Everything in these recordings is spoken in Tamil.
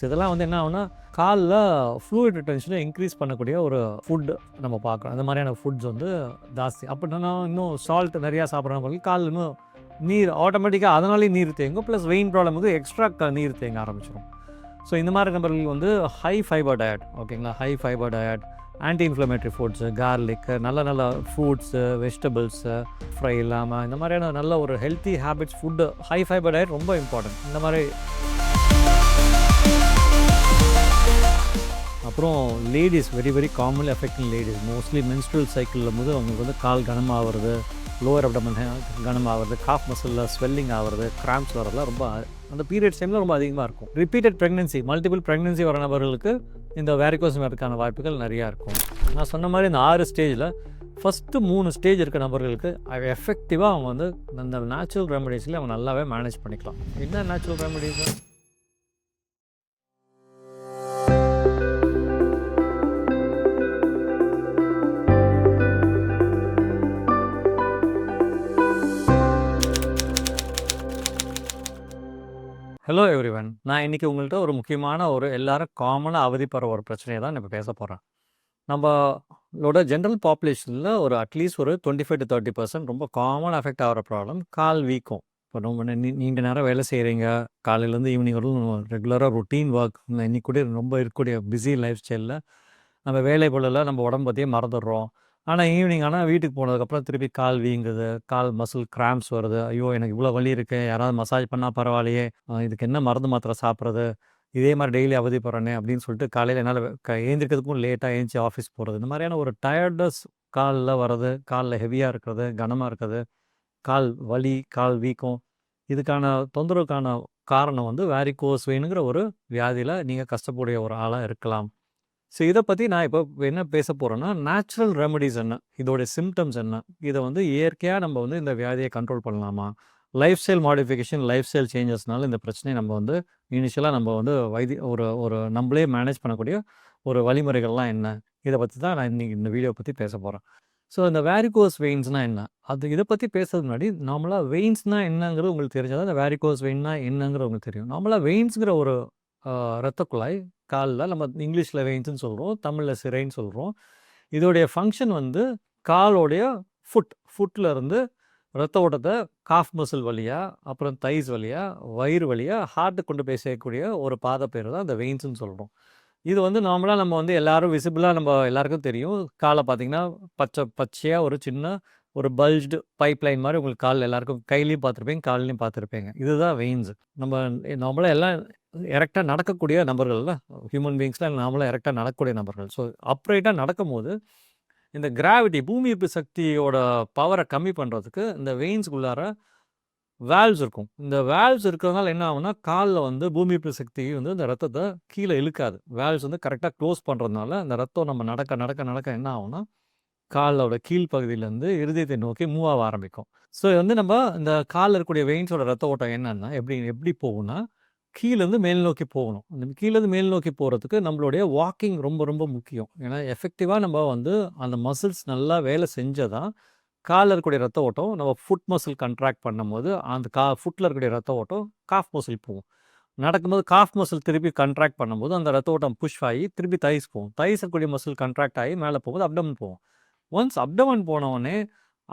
இதெல்லாம் வந்து என்ன ஆகும்னா, கால்ல ஃப்ளூயிட் ரிட்டென்ஷனை இன்க்ரீஸ் பண்ணக்கூடிய ஒரு ஃபுட் நம்ம பார்க்குறோம். அந்த மாதிரியான ஃபுட்ஸ் வந்து ஜாஸ்தி. அப்படின்னா இன்னும் சால்ட் நிறையா சாப்பிட்றவங்களுக்கு கால் இன்னும் நீர் ஆட்டோமேட்டிக்காக அதனாலேயே நீர் தேங்கும். ப்ளஸ் வெயின் ப்ராப்ளமுக்கு எக்ஸ்ட்ரா நீர் தேங்க ஆரம்பிச்சிடும். ஸோ இந்த மாதிரி நபர்கள் வந்து ஹை ஃபைபர் டயட், ஓகேங்களா, high fibre diet, anti inflammatory foods, garlic, நல்ல நல்ல ஃப்ரூட்ஸு, வெஜிடபிள்ஸு, ஃப்ரை இல்லாமல் இந்த மாதிரியான நல்ல ஒரு healthy habits food, high fibre diet ரொம்ப இம்பார்ட்டன்ட். இந்த மாதிரி அப்புறம் ladies very very commonly affecting ladies, mostly menstrual சைக்கிளில் போது அவங்களுக்கு வந்து கால் கனமாகிறது, லோவர் அப்டமன் கனமாகிறது, காஃப் மசிலில் ஸ்வெல்லிங் ஆகிறது, கிராம்ப்ஸ் வரதுலாம் ரொம்ப அந்த பீரியட்ஸ் டைமில் ரொம்ப அதிகமாக இருக்கும். ரிப்பீட்டட் ப்ரெக்னென்சி, மல்டிபிள் ப்ரெக்னென்சி வர நபர்களுக்கு இந்த வேரிகோஸ் வரதுக்கான வாய்ப்புகள் நிறையா இருக்கும். நான் சொன்ன மாதிரி இந்த 6 ஸ்டேஜில் ஃபஸ்ட்டு 3 ஸ்டேஜ் இருக்க நபர்களுக்கு எஃபெக்டிவாக அவங்க வந்து அந்த நேச்சுரல் ரெமடிஸில் அவங்க நல்லாவே மேனேஜ் பண்ணிக்கலாம். என்ன நேச்சுரல் ரெமடிஸ்? ஹலோ எவ்ரிவன், நான் இன்றைக்கி உங்கள்கிட்ட ஒரு முக்கியமான எல்லாரும் காமனாக அவதிப்படுற ஒரு பிரச்சனையை தான் இப்போ பேச போகிறேன். நம்மளோட ஜென்ரல் பாப்புலேஷனில் அட்லீஸ்ட் ஒரு 25-30% ரொம்ப காமன் அஃபெக்ட் ஆகிற ப்ராப்ளம் கால் வீக்கம். இப்போ ரொம்ப நீண்ட நேரம் வேலை செய்கிறீங்க, காலையிலேருந்து ஈவினிங் வரலும் ரெகுலராக ரொட்டீன் ஒர்க், இன்னைக்கு கூட ரொம்ப இருக்கக்கூடிய பிஸி லைஃப் ஸ்டைலில் நம்ம வேலை போலலாம் நம்ம உடம்பு பற்றியே மறந்துடுறோம். ஆனால் ஈவினிங் ஆனால் வீட்டுக்கு போனதுக்கப்புறம் திருப்பி கால் வீங்குது, கால் மசில் கிராம்ப்ஸ் வருது. ஐயோ எனக்கு இவ்வளோ வலி இருக்குது, யாராவது மசாஜ் பண்ணால் பரவாயில்லையே, இதுக்கு என்ன மருந்து மாத்திரை சாப்பிட்றது, இதே மாதிரி டெய்லி அவதிப்படுறேனே அப்படின்னு சொல்லிட்டு காலையில் என்னால் ஏந்திரிக்கிறதுக்கும் லேட்டாக ஏஞ்சி ஆஃபீஸ் போகிறது, இந்த மாதிரியான ஒரு டயர்ட்னஸ் காலில் வர்றது, காலில் ஹெவியாக இருக்கிறது, கனமாக இருக்கிறது, கால் வலி, கால் வீக்கம், இதுக்கான தொந்தரவுக்கான காரணம் வந்து வேரிகோஸ் வெயினுங்கிற ஒரு வியாதியில் நீங்கள் கஷ்டப்படக்கூடிய ஒரு ஆளாக இருக்கலாம். ஸோ இதை பற்றி நான் இப்போ என்ன பேச போகிறேன்னா, நேச்சுரல் ரெமடிஸ் என்ன, இதோடைய சிம்டம்ஸ் என்ன, இதை வந்து இயற்கையாக நம்ம வந்து இந்த வியாதியை கண்ட்ரோல் பண்ணலாமா, life style modification, life style சேஞ்சஸ்னால இந்த பிரச்சனையை நம்ம வந்து இனிஷியலாக நம்ம வந்து ஒரு நம்மளே மேனேஜ் பண்ணக்கூடிய ஒரு வழிமுறைகள்லாம் என்ன, இதை பற்றி தான் நான் இன்றைக்கி இந்த வீடியோ பற்றி பேச போகிறேன். ஸோ இந்த வேரிகோஸ் வெயின்ஸ்னால் என்ன, இதை பற்றி பேசுறதுக்கு முன்னாடி நார்மலாக வெயின்ஸ்னால் என்னங்கிறது உங்களுக்கு தெரிஞ்சால் இந்த வேரிகோஸ் வெயின்னா என்னங்கிறது உங்களுக்கு தெரியும். நார்மலாக வெயின்ஸுங்கிற ஒரு இரத்த குழாய் காலில், நம்ம இங்கிலீஷில் வெயின்ஸ்னு சொல்கிறோம், தமிழில் சிரைன்னு சொல்கிறோம். இதோடைய ஃபங்க்ஷன் வந்து காலோடைய ஃபுட்டில் இருந்து ரத்த ஓட்டத்தை காஃப் மசில் வழியாக, அப்புறம் தைஸ் வழியாக, வயிறு வழியாக ஹார்ட்டுக்கு கொண்டு போய் சேர்க்கக்கூடிய ஒரு பாதை பேர் தான் இந்த வெயின்ஸ்னு சொல்கிறோம். இது வந்து நார்மலாக நம்ம வந்து எல்லோரும் விசிபிளாக நம்ம எல்லாருக்கும் தெரியும். காலை பார்த்திங்கன்னா பச்சையாக ஒரு சின்ன ஒரு பல்ஜ்டு பைப் லைன் மாதிரி உங்களுக்கு காலில் எல்லாருக்கும் கையிலையும் பார்த்துருப்பீங்க, கால்லையும் பார்த்துருப்பீங்க. இதுதான் வெயின்ஸ். நம்மளாம் எல்லாம் எரெக்டாக நடக்கக்கூடிய நபர்கள், ஹியூமன் பீயிங்ஸ்லாம் நாமளாம் எரெக்டாக நடக்கக்கூடிய நபர்கள். ஸோ அப்ரைட்டாக நடக்கும்போது இந்த கிராவிட்டி, பூமி ஈர்ப்பு சக்தியோட பவரை கம்மி பண்ணுறதுக்கு இந்த வெயின்ஸ்குள்ளார வேல்வ்ஸ் இருக்கும். இந்த வேல்வ்ஸ் இருக்கிறதுனால என்ன ஆகும்னா, காலில் வந்து பூமி ஈர்ப்பு சக்தி வந்து இந்த ரத்தத்தை கீழே இழுக்காது. வேல்வ்ஸ் வந்து கரெக்டாக க்ளோஸ் பண்ணுறதுனால இந்த ரத்தம் நம்ம நடக்க நடக்க நடக்க என்ன ஆகும்னா, காலோட கீழ்ப்பகுதியிலேருந்து இருதயத்தை நோக்கி மூவ் ஆக ஆரம்பிக்கும். ஸோ வந்து நம்ம இந்த காலில் இருக்கக்கூடிய வெயின்ஸோட ரத்த ஓட்டம் என்னன்னா எப்படி போகும்னா, கீழேருந்து மேல் நோக்கி போகணும். அந்த கீழேருந்து மேல் நோக்கி போகிறதுக்கு நம்மளுடைய வாக்கிங் ரொம்ப ரொம்ப முக்கியம். ஏன்னா எஃபெக்டிவாக நம்ம வந்து அந்த மசில்ஸ் நல்லா வேலை செஞ்சால் தான் காலில் இருக்கக்கூடிய ரத்த ஓட்டம் நம்ம ஃபுட் மசில் கண்ட்ராக்ட் பண்ணும்போது அந்த ஃபுட்டில் இருக்கக்கூடிய ரத்த ஓட்டம் காஃப் மசில் போகும். நடக்கும்போது காஃப் மசில் திருப்பி கண்ட்ராக்ட் பண்ணும்போது அந்த ரத்த ஓட்டம் புஷ் ஆகி திருப்பி தைஸ் போகும். தைஸ் இருக்கக்கூடிய மசில் கண்ட்ராக்ட் ஆகி மேலே போகும்போது அப்டமன் போகும். ஒன்ஸ் அப்டமன் போனவுடனே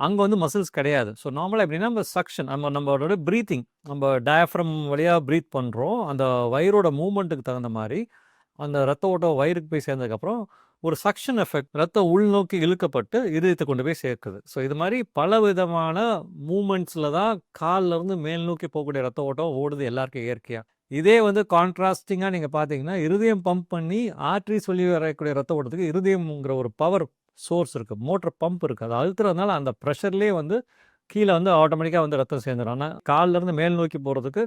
அங்கே வந்து மசில்ஸ் கிடையாது. ஸோ நார்மலாக எப்படின்னா நம்ம சக்ஷன், நம்மளோட ப்ரீத்திங், நம்ம டயஃப்ரம் வழியாக ப்ரீத் பண்ணுறோம். அந்த வயிறோட மூமெண்ட்டுக்கு தகுந்த மாதிரி அந்த ரத்த ஓட்டம் வயிறுக்கு போய் சேர்ந்ததுக்கப்புறம் ஒரு சக்ஷன் எஃபெக்ட், ரத்தம் உள்நோக்கி இழுக்கப்பட்டு இதயத்தை கொண்டு போய் சேர்க்குது. ஸோ இது மாதிரி பல விதமான மூமெண்ட்ஸில் தான் காலில் இருந்து மேல் நோக்கி போகக்கூடிய ரத்த ஓட்டம் ஓடுது எல்லாருக்கும் இயற்கையாக. இதே வந்து கான்ட்ராஸ்டிங்காக நீங்கள் பார்த்தீங்கன்னா, இருதயம் பம்ப் பண்ணி ஆர்ட்ரிஸ் வழி வரக்கூடிய ரத்த ஓட்டத்துக்கு இருதயம்ங்கிற ஒரு பவர் சோர்ஸ் இருக்குது, மோட்டர் பம்ப் இருக்குது. அது அழுத்துறதுனால அந்த ப்ரெஷர்லேயே வந்து கீழே வந்து ஆட்டோமேட்டிக்காக வந்து ரத்தம் சேர்ந்துடும். ஆனால் காலிலேருந்து மேல் நோக்கி போகிறதுக்கு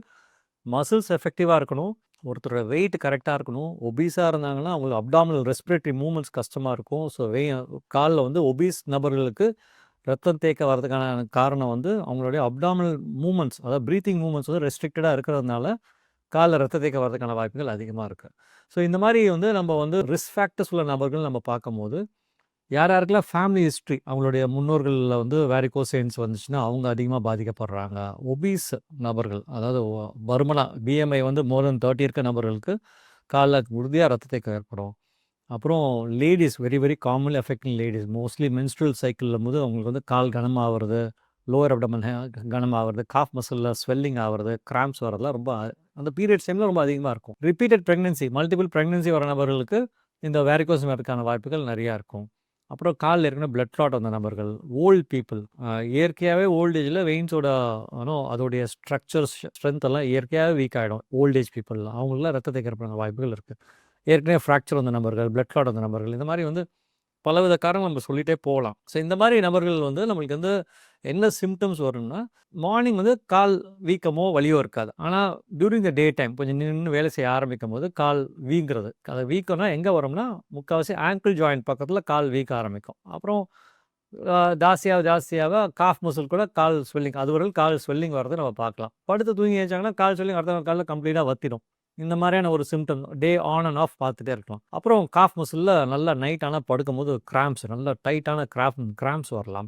மசில்ஸ் எஃபெக்டிவாக இருக்கணும், ஒருத்தரோட வெயிட் கரெக்டாக இருக்கணும். ஒபீஸாக இருந்தாங்கன்னா அவங்களுக்கு அப்டாமினல் ரெஸ்பிரேட்டரி மூமெண்ட்ஸ் கஷ்டமாக இருக்கும். ஸோ காலில் வந்து ஒபீஸ் நபர்களுக்கு ரத்தம் தேக்க வர்றதுக்கான காரணம் வந்து அவங்களுடைய அப்டாமினல் மூமெண்ட்ஸ், அதாவது ப்ரீத்திங் மூமெண்ட்ஸ் வந்து ரெஸ்ட்ரிக்டடாக இருக்கிறதுனால காலில் ரத்த தேக்க வர்றதுக்கான வாய்ப்புகள் அதிகமாக இருக்குது. ஸோ இந்த மாதிரி வந்து நம்ம வந்து ரிஸ்க் ஃபேக்டர்ஸ் உள்ள நபர்கள் நம்ம பார்க்கும்போது யாருக்கெல்லாம் ஃபேமிலி ஹிஸ்ட்ரி, அவங்களுடைய முன்னோர்களில் வந்து வேரிகோஸ் வெயின்ஸ் வந்துச்சுன்னா அவங்க அதிகமாக பாதிக்கப்படுறாங்க. ஒபீஸ் நபர்கள், அதாவது பருமனாக பிஎம்ஐ வந்து மோர் தென் 30 இருக்க நபர்களுக்கு காலில் உறுதியாக ரத்த தேக்கம் ஏற்படும். அப்புறம் ladies very very commonly affecting ladies mostly menstrual சைக்கிளில் போது அவங்களுக்கு வந்து கால் கனமாகிறது, லோவர் அப்டமன் கனமாகிறது, காஃப் மசிலில் ஸ்வெல்லிங் ஆகிறது, கிராம்ப்ஸ் வரதுலாம் ரொம்ப அந்த பீரியட்ஸ் டைமில் ரொம்ப அதிகமாக இருக்கும். ரிப்பீட்டட் ப்ரெக்னென்சி மல்டிபிள் ப்ரெக்னென்சி வர நபர்களுக்கு இந்த வேரிகோஸ் வரதுக்கான வாய்ப்புகள் நிறையா இருக்கும். அப்புறம் காலில் ஏற்கனவே பிளட் கிளாட் வந்த நபர்கள், ஓல்டு பீப்புள், இயற்கையாகவே ஓல்டேஜில் வெயின்ஸோட அதோடைய ஸ்ட்ரக்சர்ஸ் ஸ்ட்ரென்த் எல்லாம் இயற்கையாகவே வீக் ஆகிடும். ஓல்டேஜ் பீப்புள் அவங்களுக்குலாம் ரத்த தேக்கிறதுக்கான வாய்ப்புகள் இருக்குது. ஏற்கனவே ஃப்ராக்சர் வந்த நபர்கள், பிளட் கிளாட் வந்த நபர்கள், இந்த மாதிரி வந்து பலவித காரணங்கள் நம்ம சொல்லிகிட்டே போகலாம். ஸோ இந்த மாதிரி நபர்கள் வந்து நம்மளுக்கு வந்து என்ன சிம்டம்ஸ் வரும்னா, மார்னிங் வந்து கால் வீக்கமோ வலியோ இருக்காது. ஆனால் டியூரிங் த டே டைம் கொஞ்சம் நின்று வேலை செய்ய ஆரம்பிக்கும் போது கால் வீங்கிறது. அது வீக்கம்னா எங்கே வரும்னா, முக்கால்வாசி ஆங்கிள் ஜாயிண்ட் பக்கத்தில் கால் வீக்க ஆரம்பிக்கும். அப்புறம் ஜாஸ்தியாக காஃப் மசில் கூட கால் ஸ்வெல்லிங், அது வரைக்கும் கால் ஸ்வெல்லிங் வரதை நம்ம பார்க்கலாம். படுத்து தூங்கி ஏஞ்சாங்கன்னா கால் ஸ்வெல்லிங் அடுத்த காலில் கம்ப்ளீட்டாக வத்திடும். இந்த மாதிரியான ஒரு symptom day on and half பார்த்துட்டே இருக்கலாம். அப்புறம் காஃப் மசிலில் நல்லா நைட் ஆனால் படுக்கும்போது கிராம்ப்ஸ், நல்லா டைட்டான கிராம்ப்ஸ் வரலாம்.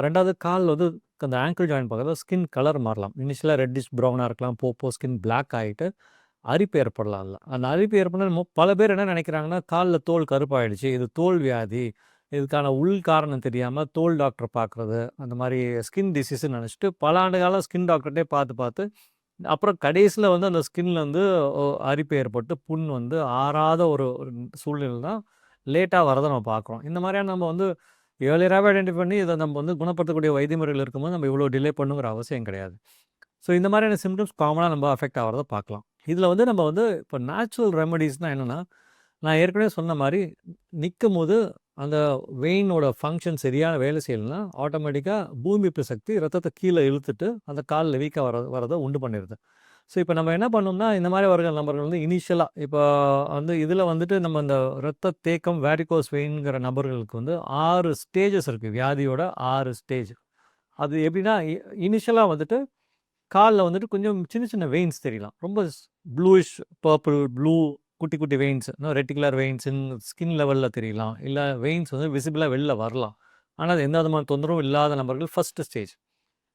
ரெண்டாவது கால் வந்து அந்த ஆங்கிள் ஜாயின் பக்கத்தில் ஸ்கின் கலர் மாறலாம். இனிஷியலாக ரெட்டிஷ் ப்ரௌனாக இருக்கலாம், போக ஸ்கின் பிளாக் ஆகிட்டு அரிப்பு ஏற்படலாம். இல்லை அந்த அரிப்பு ஏற்பட பல பேர் என்ன நினைக்கிறாங்கன்னா, காலில் தோல் கருப்பாயிடுச்சு, இது தோல் வியாதி, இதுக்கான உள் காரணம் தெரியாமல் தோல் டாக்டர் பார்க்குறது, அந்த மாதிரி ஸ்கின் டிசீஸ்ன்னு நினச்சிட்டு பல ஆண்டு காலம் ஸ்கின் டாக்டர்கிட்டே பார்த்து அப்புறம் கடைசியில் வந்து அந்த ஸ்கின்ல வந்து அரிப்பு ஏற்பட்டு புண் வந்து ஆறாத ஒரு சூழ்நிலை தான் லேட்டாக வரதை நம்ம பார்க்குறோம். இந்த மாதிரியான நம்ம வந்து ஏர்லியராகவே ஐடென்டிஃபை பண்ணி இதை நம்ம வந்து குணப்படுத்தக்கூடிய வைத்திய முறைகள் இருக்கும்போது நம்ம இவ்வளோ டிலே பண்ணுங்கிற அவசியம் கிடையாது. ஸோ இந்த மாதிரியான சிம்டம்ஸ் காமனாக நம்ம அஃபெக்ட் ஆகிறத பார்க்கலாம். இதில் வந்து நம்ம வந்து இப்போ நேச்சுரல் ரெமடிஸ்னால் என்னென்னா, நான் ஏற்கனவே சொன்ன மாதிரி நிற்கும் போது அந்த வெயினோட ஃபங்க்ஷன் சரியான வேலை செய்யலைன்னா ஆட்டோமேட்டிக்காக பூமிப்பு சக்தி ரத்தத்தை கீழே இழுத்துட்டு அந்த காலில் வீக்காக வரதை உண்டு பண்ணிடுது. ஸோ இப்போ நம்ம என்ன பண்ணோம்னா, இந்த மாதிரி நபர்கள் வந்து இனிஷியலாக இப்போ வந்து இதில் வந்துட்டு நம்ம இந்த ரத்த தேக்கம் வேரிகோஸ் வெயின்கிற நபர்களுக்கு வந்து 6 ஸ்டேஜஸ் இருக்குது. வியாதியோட 6 ஸ்டேஜ். அது எப்படின்னா, இனிஷியலாக வந்துட்டு காலில் வந்துட்டு கொஞ்சம் சின்ன சின்ன வெயின்ஸ் தெரியலாம். ரொம்ப ப்ளூயிஷ் பர்பிள் ப்ளூ குட்டி குட்டி வெயின்ஸ், இன்னும் ரெட்டிகுலர் வெயின்ஸ் ஸ்கின் லெவலில் தெரியலாம். இல்லை வெயின்ஸ் வந்து விசிபிளாக வெளில வரலாம். ஆனால் அது எந்த விதமான தொந்தரவும் இல்லாத நபர்கள் ஃபஸ்ட்டு ஸ்டேஜ்.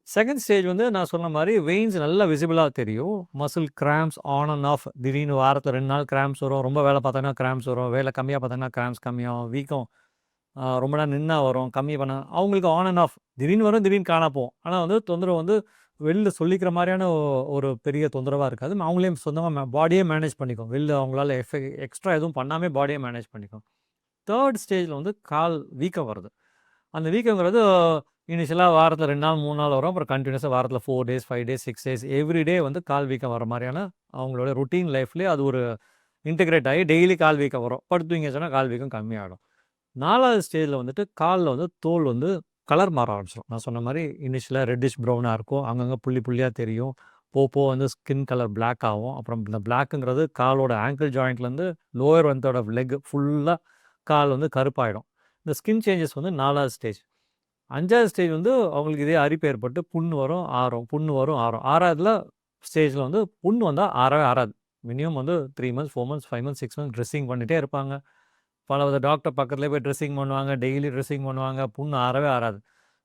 செகண்ட் ஸ்டேஜ் வந்து நான் சொன்ன மாதிரி வெயின்ஸ் நல்லா விசிபிளாக தெரியும். Muscle cramps on and half, திடீர்னு வாரத்தில் 2 நாள் கிராம்ப்ஸ் வரும், ரொம்ப வேலை பார்த்தாங்கன்னா கிராம்ப்ஸ் வரும், வேலை கம்மியாக பார்த்தாங்கன்னா கிராம்ப்ஸ் கம்மியாகும், வீக்கம் ரொம்ப நேரம் நின்னா வரும், கம்மி பண்ண அவங்களுக்கு ஆன் அண்ட் ஆஃப் திடீர்னு வரும், திடீர்னு காணா போகும். ஆனால் வந்து தொந்தரவு வந்து வெளில சொல்லிக்கிற மாதிரியான ஒரு பெரிய தொந்தரவாக இருக்காது. அவங்களே சொந்தமாக பாடியே மேனேஜ் பண்ணிக்கும். வெளில அவங்களால எக்ஸ்ட்ரா எதுவும் பண்ணாமல் பாடியே மேனேஜ் பண்ணிக்கும். தேர்ட் ஸ்டேஜில் வந்து கால் வீக்கம் வருது. அந்த வீக்கங்கிறது இனிஷியலாக வாரத்தில் 2 நாள் 3 நாள் வரும். அப்புறம் கண்டினியூஸாக வாரத்தில் 4 டேஸ் 5 டேஸ் 6 டேஸ் எவ்ரிடே வந்து கால் வீக்கம் வர மாதிரியான அவங்களோட ருட்டீன் லைஃப்லேயே அது ஒரு இன்டெகிரேட் ஆகி டெய்லி கால் வீக்கம் வரும். படுத்துவீங்க சொன்னால் கால் வீக்கம் கம்மியாகிடும். 4வது ஸ்டேஜில் வந்துட்டு காலில் வந்து தோல் வந்து கலர் மாற ஆரம்பிச்சிடும். நான் சொன்ன மாதிரி இனிஷியலாக ரெட்டிஷ் ப்ரௌனாக இருக்கும், அங்கங்கே புள்ளி புள்ளியாக தெரியும், போக வந்து ஸ்கின் கலர் பிளாக் ஆகும். அப்புறம் இந்த பிளாக்குங்கிறது காலோட ஆங்கிள் ஜாயிண்ட்லேருந்து லோயர் வந்தோட லெக் ஃபுல்லாக கால் வந்து கருப்பாயிடும். இந்த ஸ்கின் சேஞ்சஸ் வந்து 4வது ஸ்டேஜ். 5வது ஸ்டேஜ் வந்து அவங்களுக்கு இதே அரிப்பு ஏற்பட்டு புண்ணு வரும் ஆறும், புண்ணு வரும் ஆறும். 6வதுல ஸ்டேஜில் வந்து புண்ணு வந்தால் ஆறவே ஆறாது. மினிமம் வந்து 3 months 4 months 5 months 6 months dressing பண்ணிகிட்டே இருப்பாங்க. பலவித டாக்டர் பக்கத்துலேயே போய் ட்ரெஸ்ஸிங் பண்ணுவாங்க, டெய்லி ட்ரெஸ்ஸிங் பண்ணுவாங்க, புண்ணு ஆறவே ஆறாது.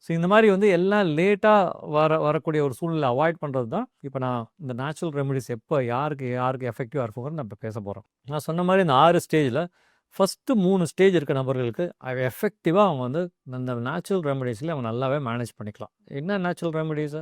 ஸோ இந்த மாதிரி வந்து எல்லாம் லேட்டாக வரக்கூடிய ஒரு சூழ்நிலை அவாய்ட் பண்ணுறது தான் இப்போ நான் இந்த நேச்சுரல் ரெமெடிஸ் எப்போ யாருக்கு எஃபெக்டிவாக இருக்குங்கிறது நம்ம பேச போகிறோம். நான் சொன்ன மாதிரி இந்த 6 ஸ்டேஜில் ஃபஸ்ட்டு 3 ஸ்டேஜ் இருக்க நபர்களுக்கு எஃபெக்டிவாக அவங்க வந்து இந்த நேச்சுரல் ரெமெடிஸ்லேயே அவங்க நல்லாவே மேனேஜ் பண்ணிக்கலாம். என்ன நேச்சுரல் ரெமெடிஸு?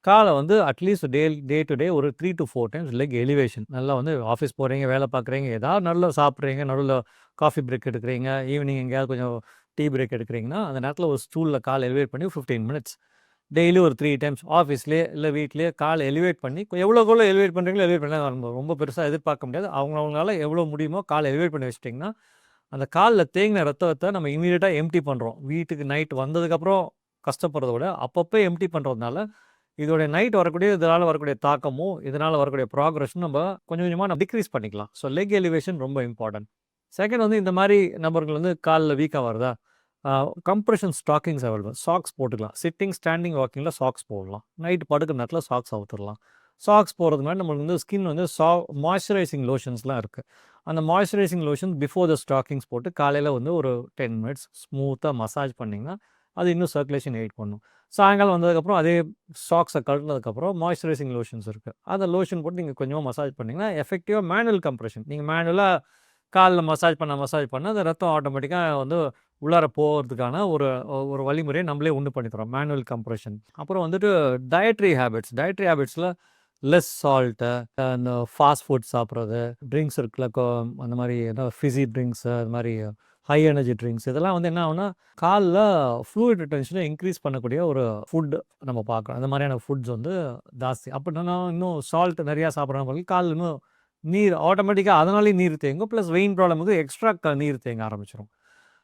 காலை வந்து அட்லீஸ்ட் டே டு டே ஒரு 3 to 4 டைம்ஸ் லெக் எலிவேஷன். நல்லா வந்து ஆஃபீஸ் போகிறீங்க, வேலை பார்க்குறீங்க, ஏதாவது நல்லா சாப்பிட்றீங்க, நடுவில் காஃபி பிரேக் எடுக்கிறீங்க, ஈவினிங் எங்கேயாவது கொஞ்சம் டீ பிரேக் எடுக்கிறீங்கன்னா அந்த நேரத்தில் ஒரு ஸ்டூலில் கால் எலிவேட் பண்ணி 15 மினிட்ஸ் டெய்லி ஒரு 3 டைம்ஸ் ஆஃபீஸ்லேயே இல்லை வீட்லேயே கால் எலிவேட் பண்ணி எவ்வளோக்குள்ள எலிவேட் பண்ணுறீங்களோ எலிவேட் பண்ணி நம்ம ரொம்ப பெருசாக எதிர்பார்க்க முடியாது. அவங்களால எவ்வளோ முடியுமோ கால் எலிவேட் பண்ணி வச்சிட்டிங்கன்னா அந்த காலில் தேங்கின ரத்தத்தை நம்ம இமீடியட்டாக எம்டி பண்ணுறோம். வீட்டுக்கு நைட் வந்ததுக்கப்புறம் கஷ்டப்படுறத விட அப்பப்போ எம்டி பண்ணுறதுனால இதோடைய நைட் இதனால் வரக்கூடிய தாக்கமும் இதனால் வரக்கூடிய ப்ராக்ரஷனும் நம்ம கொஞ்சம் கொஞ்சமாக நம்ம டிக்ரீஸ் பண்ணிக்கலாம். ஸோ லெக் எலிவேஷன் ரொம்ப இம்பார்ட்டன்ட். செகண்ட் வந்து இந்த மாதிரி நபர்கள் வந்து காலில் வீக்காக வருதா, கம்ப்ரெஷன் ஸ்டாக்கிங்ஸ் அவைலபிள், சாக்ஸ் போட்டுக்கலாம். சிட்டிங் ஸ்டாண்டிங் வாக்கிங்கில் சாக்ஸ் போடலாம். நைட்டு படுக்கிற நேரத்தில் சாக்ஸ் அவுத்துடலாம். சாக்ஸ் போடுறது மாதிரி நம்மளுக்கு வந்து ஸ்கின் வந்து மாய்ஸ்சரைசிங் லோஷன்ஸ்லாம் இருக்குது. அந்த moisturising lotion before the stockings போட்டு காலையில் வந்து ஒரு 10 மினிட்ஸ் ஸ்மூத்தாக மசாஜ் பண்ணிங்கன்னா அது இன்னும் சர்க்குலேஷன் எயிட் பண்ணும். சாயங்காலம் வந்ததுக்கப்புறம் அதே சாக்ஸை கழட்டினதுக்கப்புறம் மாய்ஸ்சரைசிங் லோஷன்ஸ் இருக்குது. அந்த லோஷன் போட்டு நீங்கள் கொஞ்சமாக மசாஜ் பண்ணிங்கன்னா எஃபெக்டிவாக மேனுவல் கம்ப்ரெஷன். நீங்கள் மேனுவலாக காலில் மசாஜ் பண்ண அந்த ரத்தம் ஆட்டோமேட்டிக்காக வந்து உள்ளார போகிறதுக்கான ஒரு ஒரு வழிமுறையை நம்மளே உண்டு பண்ணி தரோம், மேனுவல் கம்ப்ரெஷன். அப்புறம் வந்துட்டு டயட்ரி ஹேபிட்ஸில் லெஸ் சால்ட்டு, அந்த ஃபாஸ்ட் ஃபுட் சாப்பிட்றது, ட்ரிங்க்ஸ் இருக்குல்ல, அந்த மாதிரி ஃபிஸி ட்ரிங்க்ஸு, அது மாதிரி ஹை எனர்ஜி ட்ரிங்க்ஸ், இதெல்லாம் வந்து என்ன ஆகுனா காலில் ஃப்ளூயிட் ரிட்டென்ஷனை இன்க்ரீஸ் பண்ணக்கூடிய ஒரு ஃபுட் நம்ம பார்க்குறோம். அந்த மாதிரியான ஃபுட்ஸ் வந்து ஜாஸ்தி. அப்படின்னா இன்னும் சால்ட் நிறையா சாப்பிட்றவங்களுக்கு கால் இன்னும் நீர் ஆட்டோமேட்டிக்காக அதனாலேயே நீர் தேங்கும். ப்ளஸ் வெயின் ப்ராப்ளமுக்கு எக்ஸ்ட்ரா நீர் தேங்க ஆரம்பிச்சிடும்.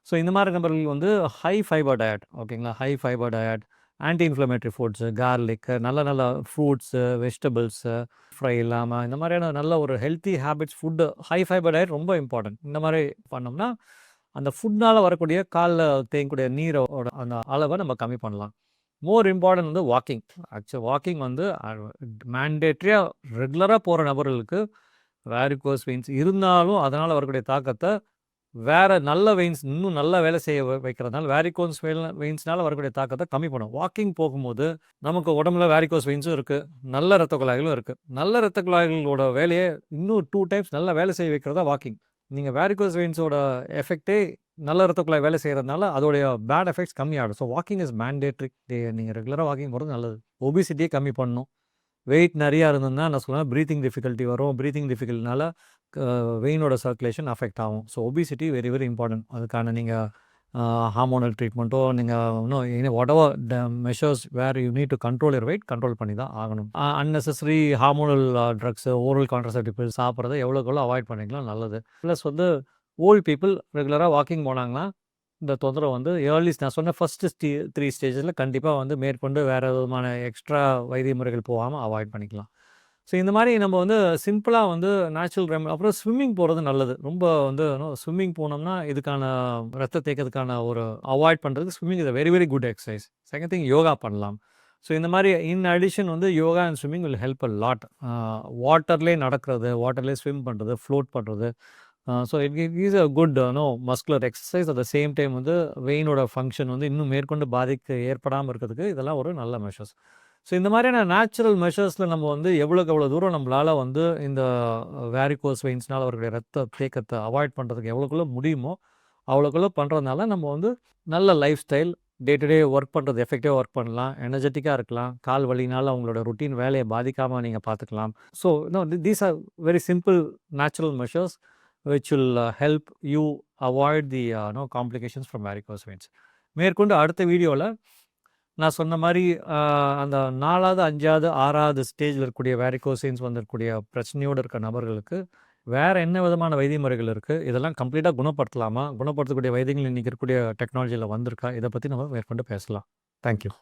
ஸோ இந்த மாதிரி நபர்கள் வந்து ஹை ஃபைபர் டயட், ஓகேங்களா, high fibre diet, anti inflammatory foods, garlic, நல்ல ஃப்ரூட்ஸு, வெஜிடபிள்ஸு, ஃப்ரை இல்லாமல் இந்த மாதிரியான நல்ல ஒரு healthy habits, food, high fibre diet ரொம்ப இம்பார்ட்டன்ட். இந்த மாதிரி பண்ணோம்னா அந்த ஃபுட்னால் வரக்கூடிய காலில் தேங்கக்கூடிய நீரோட அந்த அளவை நம்ம கம்மி பண்ணலாம். மோர் இம்பார்ட்டன்ட் வந்து வாக்கிங். ஆக்சுவலாக வாக்கிங் வந்து மேண்டேட்ரியாக ரெகுலராக போகிற நபர்களுக்கு வேரிகோஸ் வெயின்ஸ் இருந்தாலும் அதனால் வரக்கூடிய தாக்கத்தை வேறு நல்ல வெயின்ஸ் இன்னும் நல்லா வேலை செய்ய வைக்கிறதுனால வேரிகோஸ் வெயின்ஸ்னால் வரக்கூடிய தாக்கத்தை கம்மி பண்ணும். வாக்கிங் போகும்போது நமக்கு உடம்புல வேரிகோஸ் வெயின்ஸும் இருக்குது, நல்ல இரத்த குழாய்களும் இருக்குது. நல்ல இரத்த குழாய்களோட வேலையை இன்னும் 2 டைம்ஸ் நல்லா வேலை செய்ய வைக்கிறதா வாக்கிங். நீங்கள் வேரிகோஸ் வெயின்ஸோட எஃபெக்டே நல்ல இரத்த குழாய் வேலை செய்கிறதுனால அதோடைய பேட் எஃபெக்ட்ஸ் கம்மியாகிடும். So walking is mandatory. நீங்கள் ரெகுலராக வாக்கிங் போகிறது நல்லது. ஒபிசிட்டியே கம்மி பண்ணணும். வெயிட் நிறையா இருந்ததுன்னா நான் சொல்லுவேன் ப்ரீத்திங் டிஃபிகல்ட்டி வரும். ப்ரீத்திங் டிஃபிகல்ட்டினால வெயினோட சர்க்குலேஷன் அஃபெக்ட் ஆகும். So obesity very very important. அதுக்கான நீங்கள் ஹார்மோனல் ட்ரீட்மெண்ட்டோ நீங்கள் இன்னும் whatever measures where you need to control your weight control பண்ணி தான் ஆகணும். Unnecessary hormonal drugs, oral contraceptive pills சாப்பிட்றத எவ்வளோக்கு அவாய்ட் பண்ணிக்கலாம் நல்லது. ப்ளஸ் வந்து ஓல்டு பீப்புள் ரெகுலராக வாக்கிங் போனாங்கன்னா இந்த தொந்தரவு வந்து நான் சொன்ன ஃபஸ்ட்டு 3 ஸ்டேஜஸில் கண்டிப்பாக வந்து மேற்கொண்டு வேறு விதமான எக்ஸ்ட்ரா வைத்திய முறைகள் போகாமல் அவாய்ட் பண்ணிக்கலாம். ஸோ இந்த மாதிரி நம்ம வந்து சிம்பிளாக வந்து நேச்சுரல் ரெமெடி. அப்புறம் ஸ்விம்மிங் போகிறது நல்லது. ரொம்ப வந்து ஸ்விம்மிங் போனோம்னா இதுக்கான ரத்த தேக்கிறதுக்கான ஒரு அவாய்ட் பண்ணுறதுக்கு swimming is a very very good exercise. Second thing yoga பண்ணலாம். ஸோ இந்த மாதிரி இன் அடிஷன் வந்து yoga and swimming will help a lot. வாட்டர்லேயே நடக்கிறது, வாட்டர்லேயே ஸ்விம் பண்ணுறது, ஃப்ளோட் பண்ணுறது. So it is a good muscular exercise. At the same time வந்து வெயினோட ஃபங்க்ஷன் வந்து இன்னும் மேற்கொண்டு ஏற்படாமல் இருக்கிறதுக்கு இதெல்லாம் ஒரு நல்ல மெஷர்ஸ். ஸோ இந்த மாதிரியான நேச்சுரல் மெஷர்ஸில் நம்ம வந்து எவ்வளோ தூரம் நம்மளால் வந்து இந்த வேரிகோஸ் வெயின்ஸ்னால் அவர்களுடைய ரத்த தேக்கத்தை அவாய்ட் பண்ணுறதுக்கு எவ்வளோக்குள்ள முடியுமோ அவ்வளோக்குள்ள பண்ணுறதுனால நம்ம வந்து நல்ல life style, day to day work பண்ணுறது எஃபெக்டிவாக ஒர்க் பண்ணலாம், எனர்ஜெட்டிக்காக இருக்கலாம், கால் வலினால் அவங்களோட ருட்டீன் வேலையை பாதிக்காமல் நீங்கள் பார்த்துக்கலாம். So these are very simple natural measures which will help you avoid the complications from varicose veins. மேற்கொண்டு அடுத்த வீடியோவில் நான் சொன்ன மாதிரி அந்த 4வது, 5வது, 6வது ஸ்டேஜில் இருக்கக்கூடிய வேரிகோஸ் வெயின்ஸ் வந்திருக்கக்கூடிய பிரச்சனையோடு இருக்க நபர்களுக்கு வேறு என்ன விதமான வைத்திய முறைகள் இருக்குது, இதெல்லாம் கம்ப்ளீட்டாக குணப்படுத்தலாமா, குணப்படுத்தக்கூடிய வைத்தியங்கள் இன்றைக்கி இருக்கக்கூடிய டெக்னாலஜியில் வந்திருக்கா, இதை பற்றி நம்ம மேற்கொண்டு பேசலாம். தேங்க்யூ.